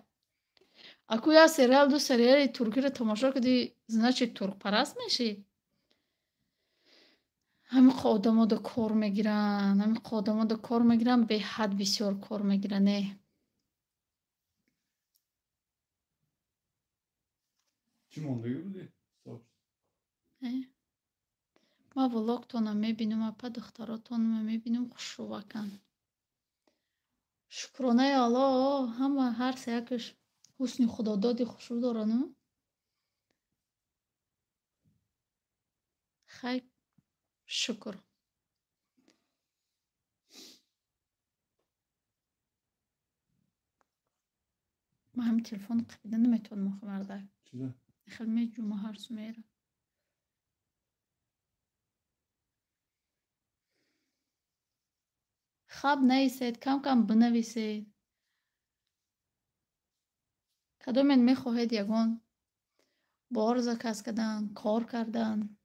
اکو یا سریال دو سریال ترکی رو تماشا کدی زنچه ترک پرست میشی همین قادم ها دا کار میگیرن همین قادم ها دا کار میگیرن به حد بسیار کار میگیرن نه چی موندگی بودی؟ ما ولاگتون میبینم اپا دختراتون میبینم خوش رو بکن شکرانه الله همه هر سیکش حسن خدا دادی خوش رو دارن خیلی شکر ما هم تلفن قبیده نمیتونم خبرده چیزه؟ خیلی میجوم هر سو میره خواب نیستید کم کم بنویسید کدومین میخواهید یگان بارزا کس کردن کار کردن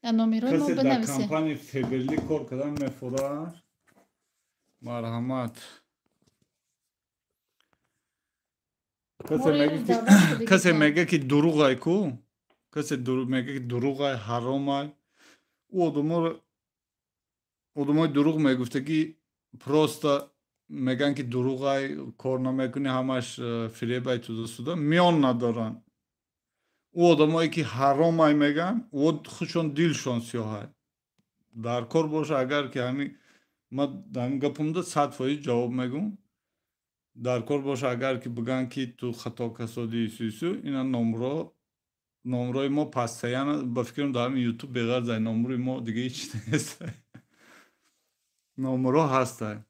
یا نومیرای ما کسی در بنویسید کمپانی فیبرلی کار کردن میفوره مرحمت کسی میگه که دروغ های کو کسی میگه که دروغ های حرام های او آدمای دروغ میگفته که پروستا میگن که دروغ های کار نمیکنی همش فریب های تودا سودا میان ندارن او آدمایی که حرام های میگن او خودشون دلشون سیاه های در کار باشه اگر که همین ما در همین گپم ده 100% جواب میگم در کار باشه اگر که بگن که تو خطا کسادی سیسو اینا نمرای ما پستیان با فکرم در همین یوتیوب بغیر زای نمرای ما دیگه هیچ نیست نمرا هسته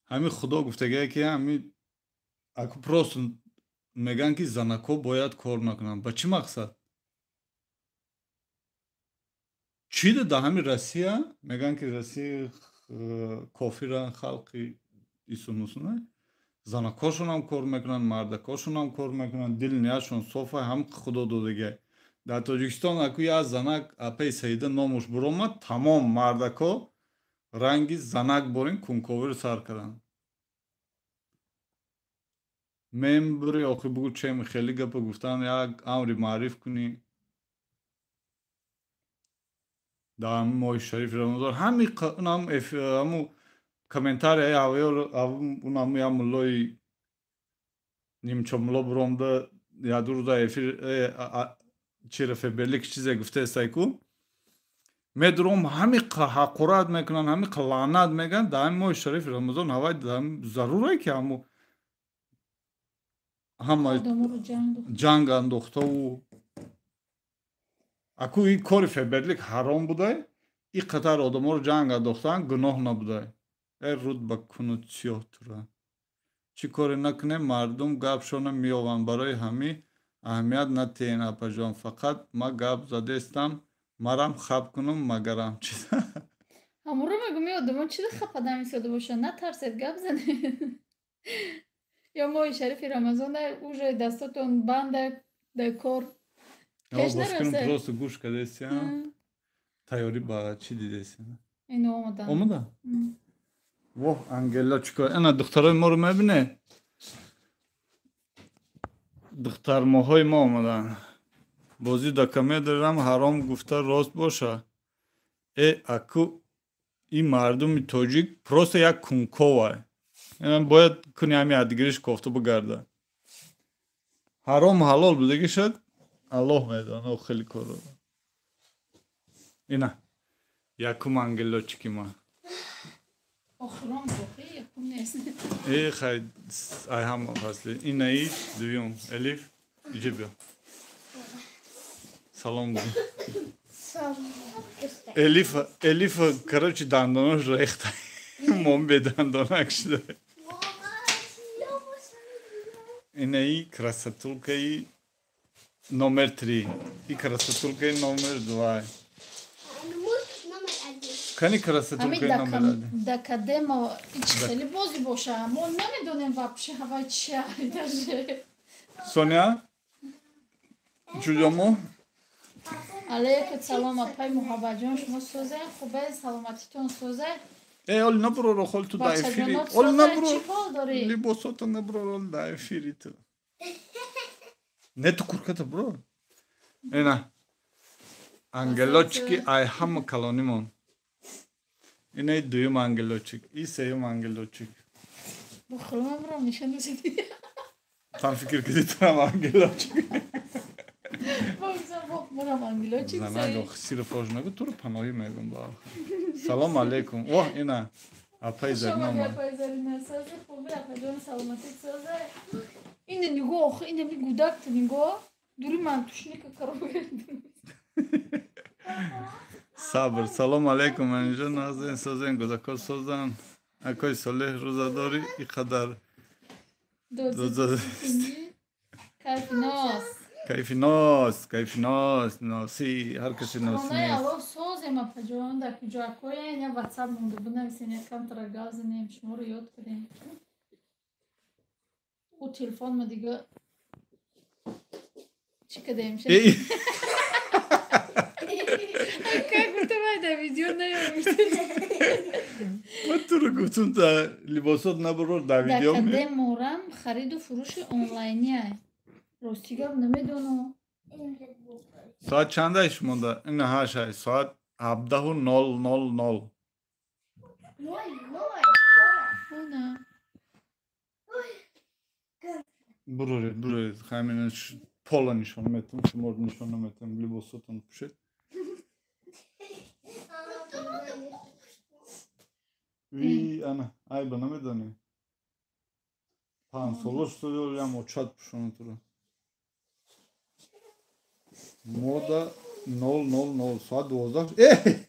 همین خدا گفته که همین اکو پروست میگن که زنکو باید کار نکنن با چی مقصد چی ده در همین روسیه میگن که روسیه کافرن خلقی ایسونوسونه زنکاشون هم کار میکنن مردکاشون هم کار میکنن دل نیاشون صافه هم خدا دادگه در تاجیکستان اکوی از زنک اپی سیده ناموش برومد تمام مردکا رنگی زنک بارین کنکوور سر کردن من بری آخی بگو چه خیلی گپا گفتن یک امری معریف کنی در همه ماه شریف رمضان همو کامنتاری های اون همو یا ملوی نیمچه ملو برامده یا دو روزا چی رفه برلی که چیزی گفته استای کو میدروم همی حقورت میکنن همی لعنت میگن در همه ماه شریف رمضان هوای ضروره که همو ҳама Одаморо ҷанг дохт. ҷанг андохтаву аку ин кори феберлик ҳаром будай, ин қатар одаморо ҷанг андохтан гуноҳ набудай. Руд ба кунутсиётура. Чӣ коре накунем, мардум гапшона меёванд. Барои ҳамин аҳамият натиҳен, апаҷон. Фақат ма гап задестам, марам хаб кунум, магарам чиз. Ҳамонро мегум ё одамон чида хапа намистода бошанд. Натарсед, гап занед. Ё моҳи шарифи Рамазон уже дастотон банда дар кор пеш Боскунум нарасед. просто гӯш кардеси. Тайёрӣ ба чӣ дидеси? Ино омаданд. Омада? Воҳ, Ангела чикор. Ана духтарои моро мебине? Духтармоҳои мо омаданд. Бозӣ дака медорам, ҳаром гуфта рост боша. Аку ин мардуми тоҷик просто як кункова. Бояд куни ҳамин адгириш кофта бигарда. Ҳаром ҳалол будагӣ шуд, Аллоҳ медона хеле коро. Ина якум ангелочки ма. Охирон бохӣ якум нест. Хай ай ҳама фасли. Инаи дуюм Элиф иҷа биё. Салом гӯ. Элиф короче дандонош рехта. Мом бедандонак шуда. Инаи красотулкаи номер 3. И красотулкаи номер 2. Кани красотулкаи номер 1. Дакадема ич хеле бозӣ боша. Мо намедонем вообще ҳавай чия даже. Соня? Ҷуҷамо? Алейкум салом апай муҳаббатҷон, шумо сӯзе? Хубе, саломатитон сӯзе? Оли набуроро хол ту да эфири. Оли набуро. Либосото набуроро да эфири ту. Не ту курката бро. Ина. Ангелочки ай ҳама калонимон. Инаи дуюм ангелочик. И сеюм ангелочик. Бухӯрам ро нишон дозидӣ. Тан фикр киди турам ангелочик. Мурам ангелочик. Занагох сирофож нагу туро паноҳӣ мегум ба. Салом алейкум. Воҳ ина. Апай Заринама. Апай Зарина сӯзе хубе, апаҷон саломатӣ сӯзе. Ина нигоҳ, ина ми гудакта нигоҳ. Дури ман тушника каробгардам. Сабр. Салом алейкум анҷон назен сӯзен гузакор сӯзан. Акои солеҳ рӯзадорӣ иқадар. Кайфи нос, носи, ҳар каси носи Хона нест. алоф созем апаҷон, дар куҷо акоен, я ватсап монда бинависем, якам тара гап занем, шуморо ёд кунем. У телефон ма дига чӣ кардем? Как гуфтам ай дар видео наёмидем. Ман туро гуфтум да либосот набурор дар видео. Дакадем морам хариду фурӯши онлайниай. Рости гап намедонам. Соат чандаи шумонда? Ина ҳашай. Соат 17:00. Буроред. Ҳамин пола нишон метам, шуморо нишон наметам. Либосотон пӯшед. Ана, айба намедонӣ. 5 солаш студиям очад пӯшона туро. Мода 0:00 соат 12.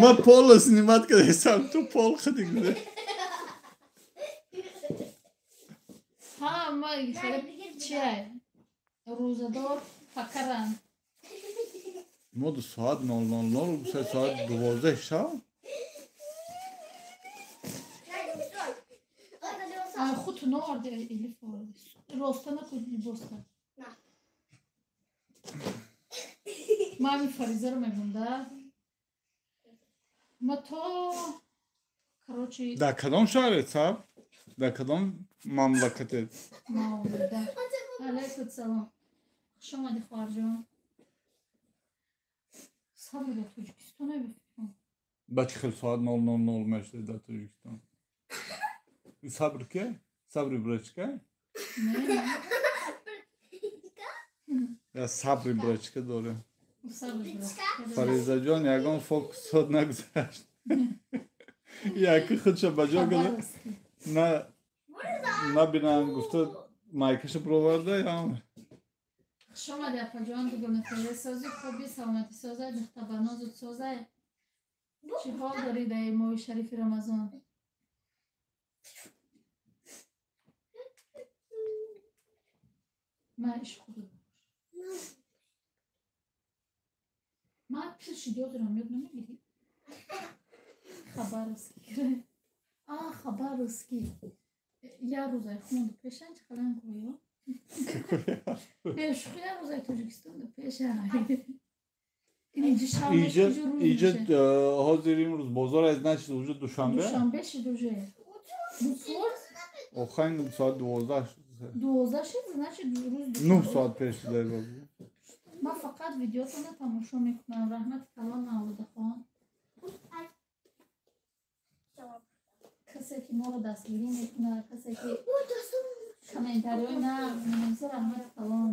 Ма пола снимат кардесам, ту пол хади гуде. Ҳа, ма чиай? Рӯзадор факаран. Мода соат 0:00 соат 12 шаб. Худ норди Элиф ростана куд либоста. Ма ами фаризаро мегум да. Ма то короче Дар кадом шаҳрет саб? Дар кадом мамлакатет? ма омада. Алейкум салом. Хуш омадӣ хоҳарҷон. Сабр дар Тоҷикистон мефикрам. Ба чӣ хел соат 0:00 мешавад дар Тоҷикистон? Сабр ки? Сабри бурачка? Я сабри бурачка дорем. Фаризаҷон ягон фокусот нагузашт. Яки худша ба ҷо гузашт. На набинан гуфта майкаша проварда ям شما در پجان دیگه سازی خوبی سلامتی سازی دختر بنازت سازی چی حال داری در ماه شریف رمضان من عشق خود من پیش دیو دارم یاد نمیگیری خبر است که خبر است که یه روزای خوند پیشن چه خلان کویو پیش یه روزای توجیکستان پیش иҷод ҳозир имрӯз бозор аз начи уҷуд душанбе душанбе ши дуже охайн соат 12 шид значит рӯз 9 соат пеш ман фақат видеотона тамошо мекунам раҳмати калон авлодахон касе ки моро дастгирӣ мекунад касе ки комментариҳои нағз менависа раҳмати калон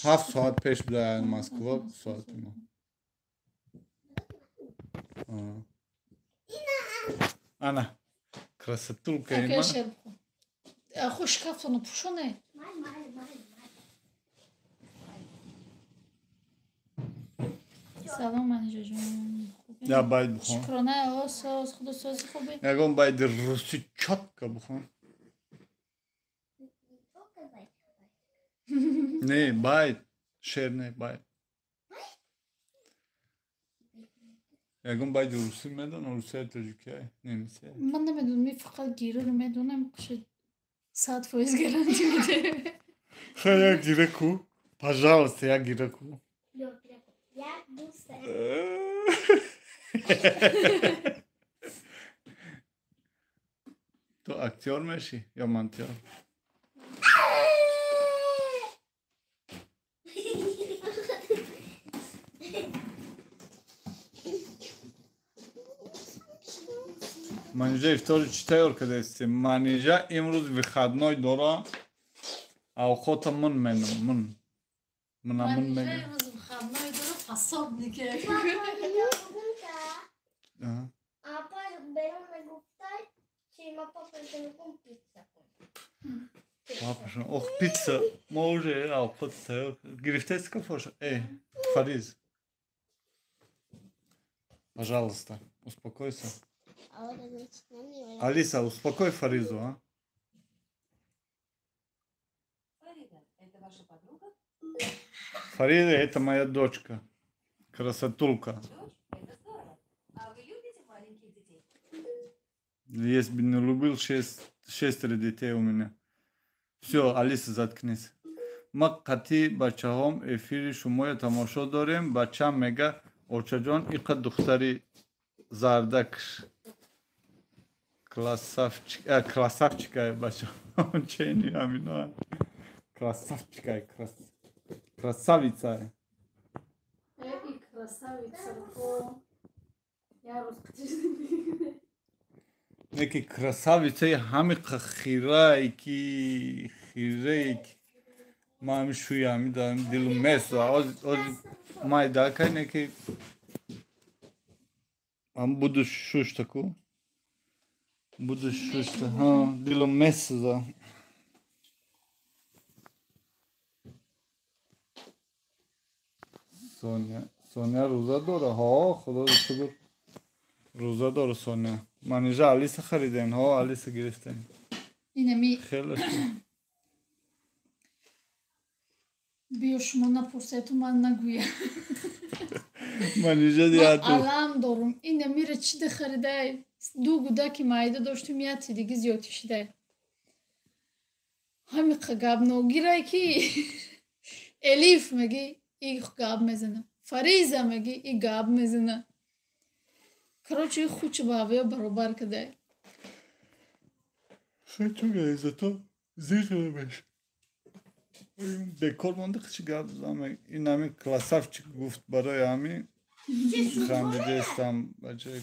ҳафт соат пеш буда москва соати мо ана красотулка има хуш шкафтону пӯшоне салом манижаҷон я байд бихон шукрона соз худосози хубе ягон байди русӣ чотка бихон не байд шер не байд ягон байди русӣ медон русия тоҷикия немисия ман намедонам ми фақат гираро медонам куши 100% гарантӣ миде як гира ку пожалуйста як гира ку то актёр мешӣ ё монтёр манижа ифтори чӣ тайёр кардастем манижа имрӯз выходной дора авқота мун менам мун мунамун менам Пособ нике. Папа берем на гуфтай, че има папа телефон пицца. Папа, ох, пицца, може, авқот тайёр. Гирифтест кафош? Фариз. Пожалуйста, успокойся. Алиса, успокой Фаризу, а? Фарида, это ваша подруга? Фарида, это моя дочка. Красотулка. Дочь? Это здорово. А вы любите маленьких детей? Если бы не любил, 6 детей у меня. Все, Алиса, заткнись. ما قطعی بچه هم افیری شما تماشا داریم بچه هم میگه اوچه جان اینقدر دختری زردکش красавчикай бача чени амино красавчикай красавица И красавица я русский неки красавица ҳами хирай ки хирай мами шуями дам дил месо оз май дакай неки ам буду шуштаку Будеш шушта, дило месеца. Соня рӯза дора, худо шукр. Рӯза дора Соня. Манижа Алиса харидем, Алиса гирифтем. Инами Хеле шуд. биё шумо напурсед ту ман нагӯям. Манижа дияту. Алам дорум. Инамира чӣ да харидай? 2 гудаки майда доштум яти диги зиёд кишидай. Ҳамиқа гап ногирай ки Элиф меги и гап мезана. Фариза меги и гап мезана. Короче, хучи ба авё баробар кадай. Хочу гай зато зихра беш. Бекор монда чӣ гап заме. Ин ҳами красавчик гуфт барои ҳами хандидестам бачаи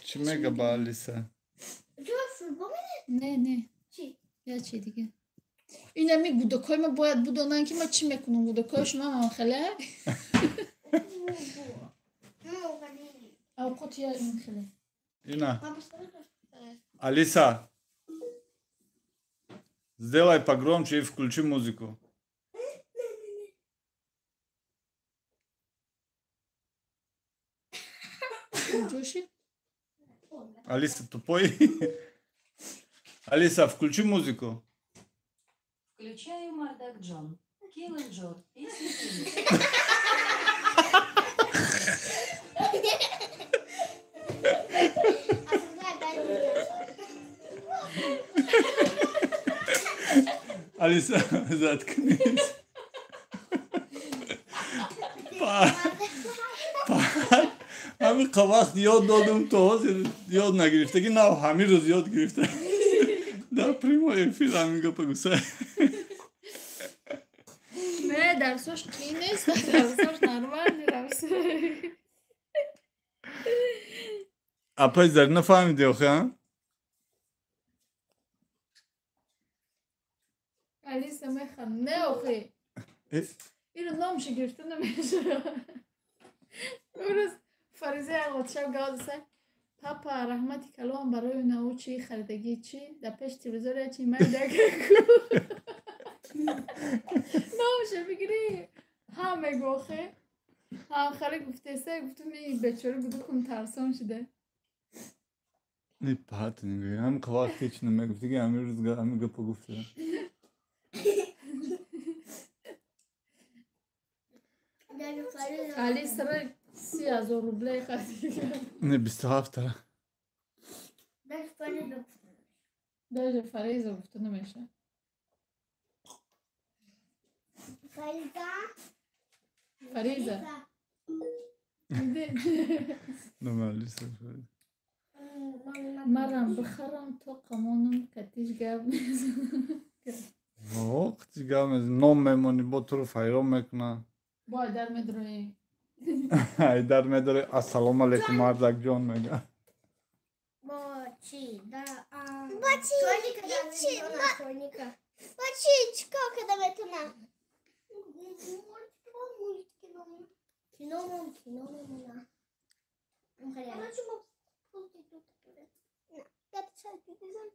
чӣ мега ба Алиса? نه چی؟ یا چی دیگه اینا می گودکای ما باید بدونن که ما چی میکنیم گودکای شما هم خیلی اوقات یا این خیلی Ина. Алиса, сделай погромче и включи музыку. جوشی Алиса, тупой. Алиса, включи музыку. Включаю Мардак Джон. Киллинджор. Песня Киллинджор. Алиса, заткнись. همین وقت یاد دادم تو یاد نگرفته که نه همین روز یاد گرفته در پریمو افیل همین گپا گوسه نه درساش کی نیست درساش نرمال درس اپای زر نفهمیدی آخه Alisa میخوام نه آخه اینو نامشه گرفته نمیشه اون روز فریزه اقوات شب گاز سر پاپا رحمتی کلام برای نو چی خریدگی چی در پیش تلویزور چی من دکه کو نامشه بگیری همه گوخه هم خاله گفته سه گفتم این بچاره بودو کن ترسان شده نه پات نگه هم وقت هیچ نمیگفتی که همین روز همین گپا گفته علی سر 30,000 روبله خریدی نه 27 تا داجه فریزه گفته نمیشه فریزه نه Алиса مرم بخرم تو قمانم کتیش گب وقتی گام نام میمونی با تو رو فایرام میکنه باید در مدروی در مداره السلام علیکم مردک جان میگه Бочи, да. Бочи, Бочи, чекал, когда мы это на.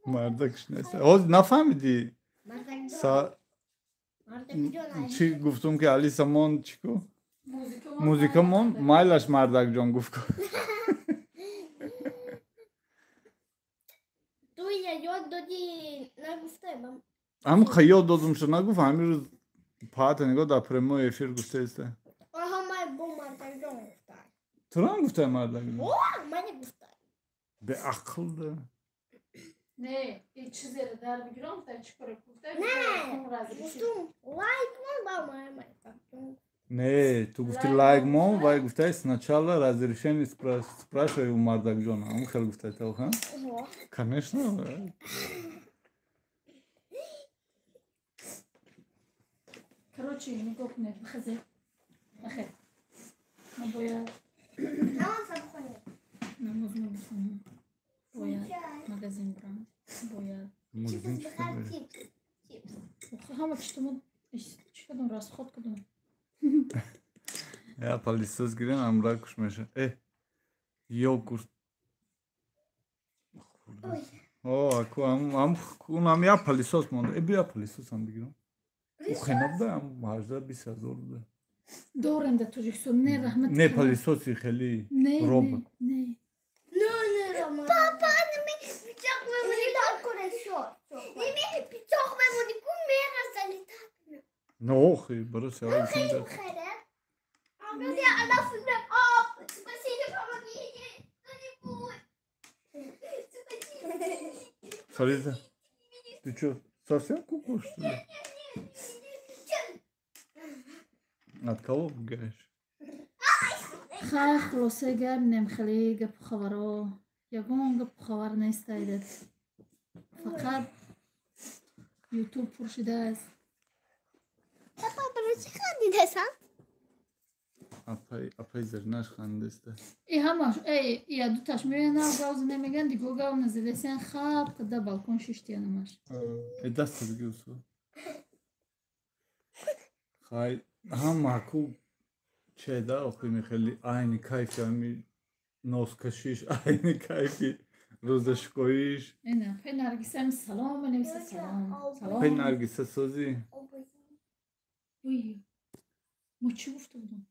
مردک شنیسته اوز نفهمیدی چی گفتم که Алиса مون چیکو موزیکا مون مایلش مردک جان گفت تو я йод доді на густебам. هم خیال دادم شد نگفت همین روز پاهت نگاه در پریمو افیر گفته ایسته Ага, май бо мартак جان گفتن. تو هم گفته مردک جان او من گفتن. به عقل ده نه این چیزی رو در بگیرم تا چیکار گفته نه گفتم лайк мон ба май мартак جان. не تو گفتی лайк мон вай гуфтай сначала разрешение спрашивай у мардак جان هم خیلی گفته تو ها Ого. конечно короче нигок не бخزه اخه ما باید Намаз обходит. намаз نمیخونم باید магазин برم باید магазин Чипсы бахар чипс. Чипс. همه چطور چی کدوم راست خود کدوم я палисос гирен амра куш меша йогурт Ой. о аку ам кунам я палисос мон бия палисос ам бигирам ухенабда ам мажда 20000 да دورم در توجیکسون نه رحمت не палисоси хели نه робот نه Ne Ramazan? Papa annemi bıçak memoni takore şu. Nemi bıçak memoni kum mera salita. no охи бароси ай синда Khere. Abi ya ana fıkra. Aa, spasiye помоги. Ne bu? фариза ты чё совсем куку что ли от кого бегаешь خیلی خلاصه گرم خیلی گپ خبرها یگان گپ خبر نیست ایدد فقط یوتیوب پرشیده است Papa bana çıkar desem. Apay zernash khandeste. ای همش ای یا دو تاش میرن او گاز نمیگن دیگه گاو نزده سن خاب قدا بالکن ششتی نماش Dast diyorsun. Hay ham maku şeyda okuyayım khali aynı kayf yani noskashish aynı kayfi rozaşkoyish. اینا پی نرگسم سلام نمیسه سلام Pey سلام Nergis'e sözü. وی ما چی گفته بودم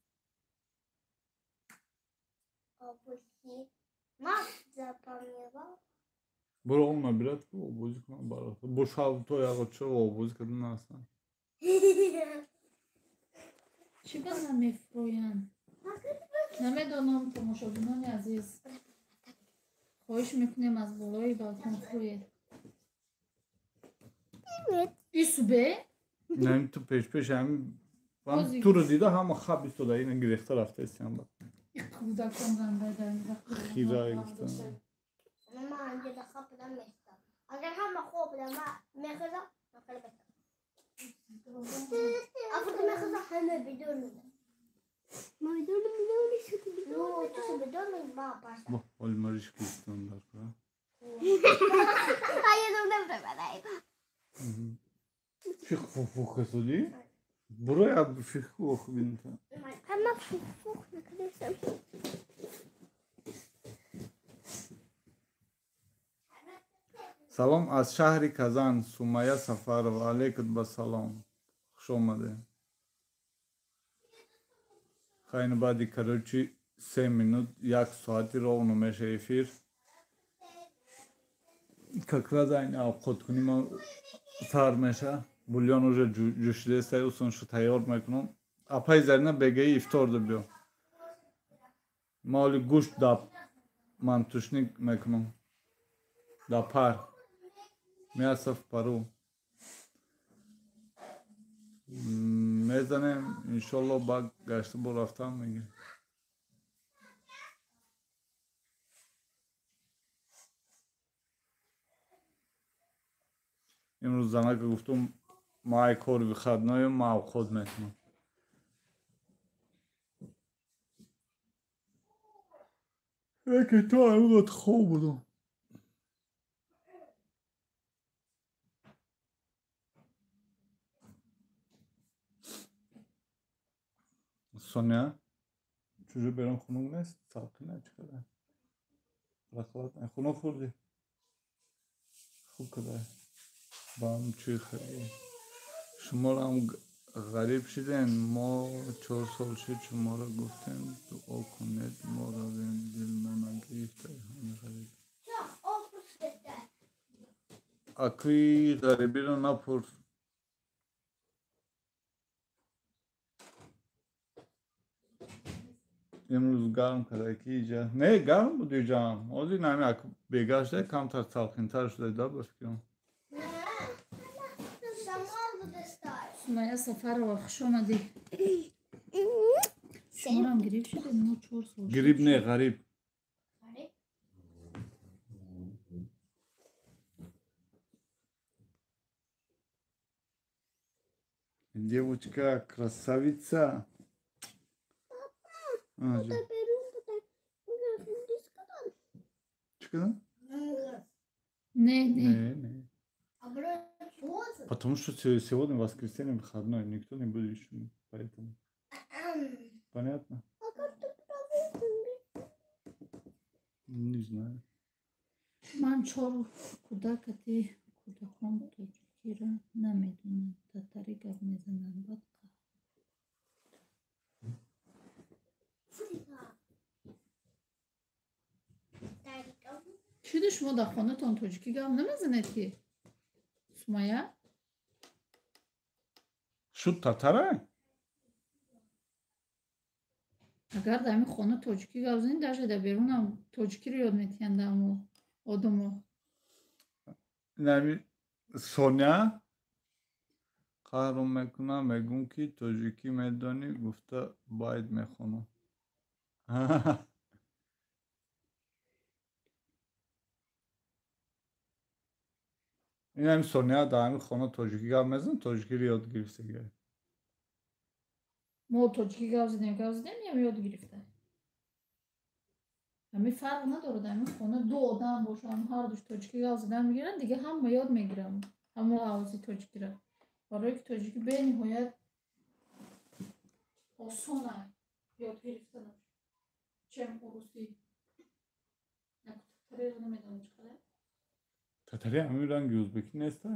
Bura olma biraz bu bozuk mu barası. Boşal toya geçe o bozuk kadın aslan. چی بدم میفروین نمیدونم تماشاگران عزیز خواهش میکنیم از بالای بالکن فروید ایسو به Nem tu peş hem ben Bozuk. turu dida ama xabis to da yine gireftar hafta isyan bak. کودکان رنده در خیره گفتم. ما عندي دخل بدم مستر اگر هم خوب بدم مخزا نخلي بس افضل مخزا هم بدون ما بدون شو بدون شو بدون ما باش Bu olmariş kısımlar falan. هاي دون بدأ Fik fuk kasudi. Buraya bir fik oku binta. اما فوق نكدسم Salam az şahri Kazan Sumaya Safarov aleyküm ba salam. Xush omade. Khayne badi Karachi 3 minut 1 saati ровно meşe efir. Как раз aynı avqot kunima sar meşe. Bulyon уже juşide sayusun şu tayyor mekunum. Apay üzerine begeyi iftar da biyo. Mali guş da mantuşnik mekunum. Da par. Miasaf paru. Mezanem inşallah bak geçti bu hafta mı? امروز زنه که گفتم ما ای کار بخواد نایم ما خود میکنم یکی تو اینقدر خوب بودم Sonya çocuğu benim konum ne? Salkına çıkar. Bırakılat. Konu kurdu. Bu kadar. Bam çıkıyor. شما هم غریب شدین ما 4 سال شد شما را گفتیم دعا کنید ما را دل نگرفته همه غریب اکی غریبی را نپرس امروز گرم کرده کی جا نه گرم بودی جان اوزی نمی اک بگشته کمتر سالخینتر شده دا بفکرم سمایه سفر و خوش آمدی شما هم گریب شده ما 4 سال گریب نه غریب Девочка, красавица. Çıkın. не не Не. Потому что сегодня воскресенье выходной, никто не будет еще, поэтому. Понятно? Не знаю. من 4 کودکتی کودکان تاجیکی را نمیدونم تاتاری گپ میزنن بعد چی شما در خانه تان تاجیکی گپ نمیزنید که سمایه Şu Tatara? اگر در این خانه تاجیکی گپ زنید در در بیرون هم تاجیکی رو یاد میتین در آدمو Yani Sonya قهرم میکنم میگم که تاجیکی میدانی گفته باید میخونم این هم سونیا در همین خانه تاجیکی گپ میزن تاجیکی رو یاد گرفته گره мо тоҷикӣ гап зидем ёд гирифта. Ҳамин фарқ надорад. Ҳамин хона ду одам бошанд, ҳар душ тоҷикӣ гап зидан мегиранд, дига ҳама ёд мегиранд. Ҳамо авози тоҷикиро. Барои ки тоҷикӣ бениҳоят осон аст ёд гирифтанаш. Чем урусӣ. Як татариро намедонам чӣ қадар. татари ҳамин ранги ӯзбекӣ неста?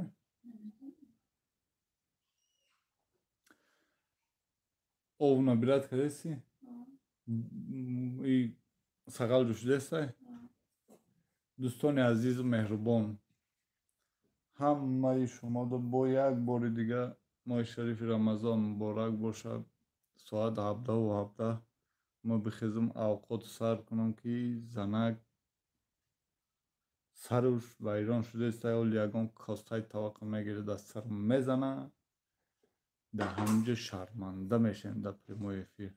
ов набирад кадаси? И сағал ҷӯшидастай? дӯстони азизу меҳрубон, ҳамаи шуморо бо як бори дига моҳи шарифи рамазон муборак бошад. соат 17:17 мо бихезем авқоту сар кунем ки занак саруш вайрон шудааст. оли ягон костаи таваққа мегирад, аз сар мезанад. дар ҳаминҷо шарманда мешавем дар прямой эфир.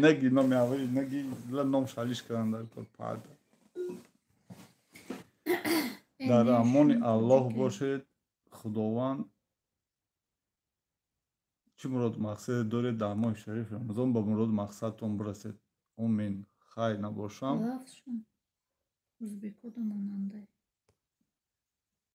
наги номи аввали наги ном шалиш кардан дар кор пада. дар амони аллоҳ бошед. худованд чӣ мурод мақсаде доред дар моҳи шарифи рамазон ба мурод мақсадтон бирасед. омин. хайр набошам. Ӯзбекҳо монандаи